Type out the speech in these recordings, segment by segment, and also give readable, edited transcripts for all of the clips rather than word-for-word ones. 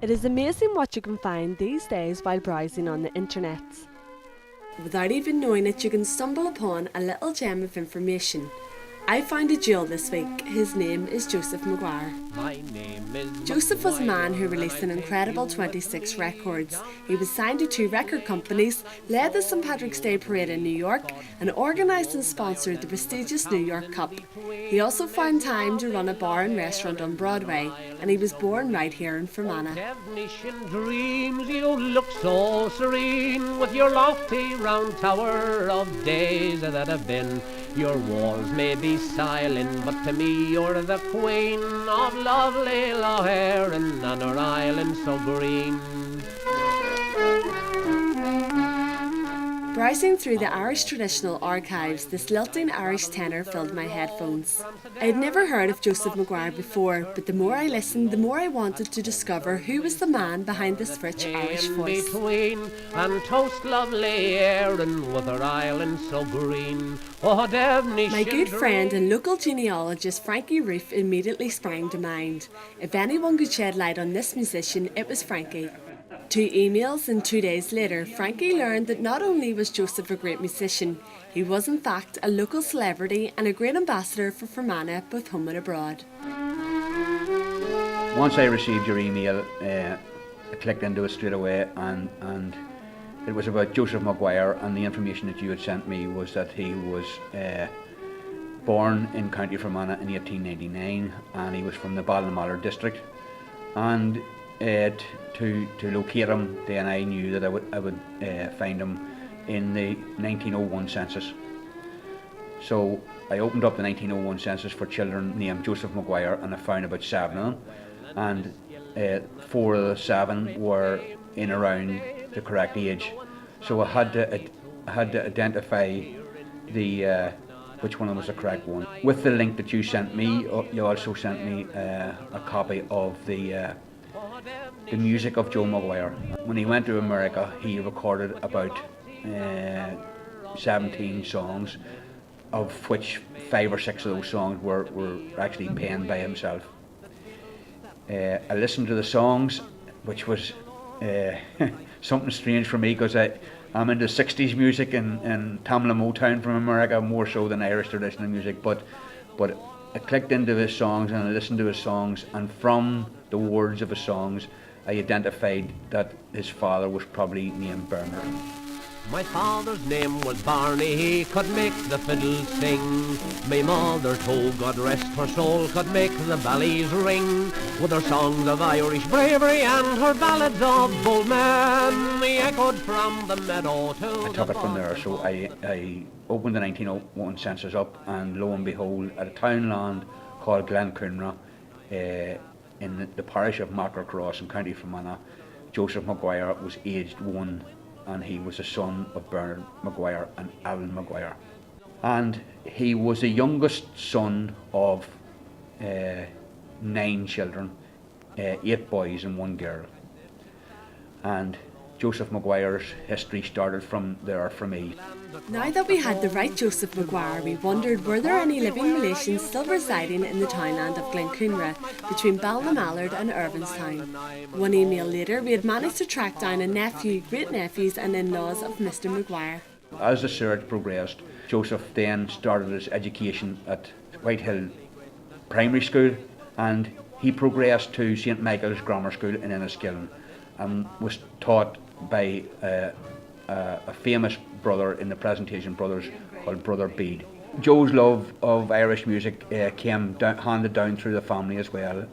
It is amazing what you can find these days while browsing on the internet. Without even knowing it, you can stumble upon a little gem of information. I found a jewel this week. His name is Joseph Maguire. Joseph was a man who released an incredible 26 records. He was signed to 2 record companies, led the St Patrick's Day Parade in New York, and organised and sponsored the prestigious New York Cup. He also found time to run a bar and restaurant on Broadway, and he was born right here in Fermanagh. Dreams, you look so serene with your lofty round tower of days that have been. Your walls may be silent, but to me you're the queen of lovely Lougherin and her island so green. Browsing through the Irish traditional archives, this lilting Irish tenor filled my headphones. I had never heard of Joseph Maguire before, but the more I listened, the more I wanted to discover who was the man behind this rich Irish voice. Between and toast lovely Erin with her island so green. My good friend and local genealogist Frankie Roof immediately sprang to mind. If anyone could shed light on this musician, it was Frankie. 2 emails and 2 days later, Frankie learned that not only was Joseph a great musician, he was in fact a local celebrity and a great ambassador for Fermanagh, both home and abroad. Once I received your email, I clicked into it straight away, and it was about Joseph Maguire, and the information that you had sent me was that he was born in County Fermanagh in 1899, and he was from the Ballinamallard district. And to locate him, then I knew that I would find him in the 1901 census. So I opened up the 1901 census for children named Joseph Maguire, and I found about 7 of them, and 4 of the 7 were in around the correct age. So I had to identify the which one was the correct one. With the link that you sent me, you also sent me a copy of the music of Joe Maguire. When he went to America, he recorded about 17 songs, of which 5 or 6 of those songs were actually penned by himself. I listened to the songs, which was something strange for me, because I'm into 60s music and Tamla Motown from America more so than Irish traditional music, but I clicked into his songs and I listened to his songs, and from the words of his songs I identified that his father was probably named Bernard. My father's name was Barney, he could make the fiddle sing. My mother, told God rest her soul, could make the valleys ring. With her songs of Irish bravery and her ballads of bold men, they echoed from the meadow to I took it from there, so I opened the 1901 census up, and lo and behold, at a townland called Glencoonra, in the parish of Mackercross in County Fermanagh, Joseph Maguire was aged 1, and he was a son of Bernard Maguire and Aislinn Maguire. And he was the youngest son of 9 children, 8 boys and 1 girl. And Joseph Maguire's history started from there for me. Now that we had the right Joseph Maguire, we wondered, were there any living relations still residing in the townland of Glencoonra, between Ballinamallard and Irvinstown. 1 email later, we had managed to track down a nephew, great-nephews and in-laws of Mr Maguire. As the search progressed, Joseph then started his education at Whitehill Primary School, and he progressed to St Michael's Grammar School in Enniskillen, and was taught by a famous brother in the Presentation Brothers called Brother Bede. Joe's love of Irish music handed down through the family as well.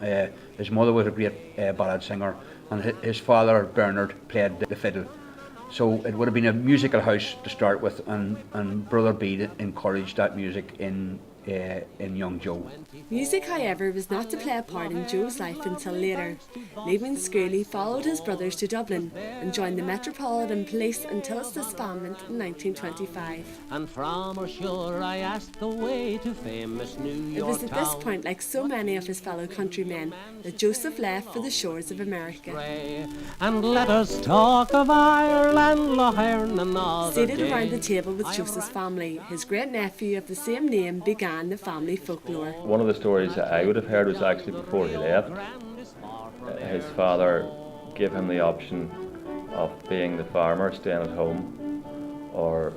His mother was a great ballad singer, and his father Bernard played the fiddle. So it would have been a musical house to start with, and Brother Bede encouraged that music in young Joe. Music, however, was not to play a part in Joe's life until later. Leaving school, he followed his brothers to Dublin and joined the Metropolitan Police until its disbandment in 1925. And from her shore I asked the way to famous New York. It was at this point, like so many of his fellow countrymen, that Joseph left for the shores of America. And let us talk of Ireland, Lougherin another Seated day. around the table with Joseph's family, his great-nephew of the same name began the family folklore. One of the stories that I would have heard was actually before he left. his father gave him the option of being the farmer, staying at home, or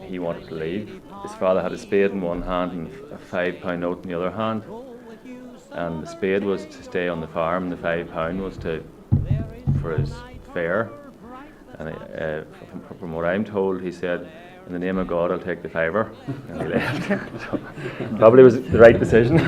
he wanted to leave. His father had a spade in one hand and a £5 note in the other hand, and the spade was to stay on the farm and the £5 was for his fare. And from what I'm told, he said, "In the name of God, I'll take the fibre," and he left. So, probably was the right decision.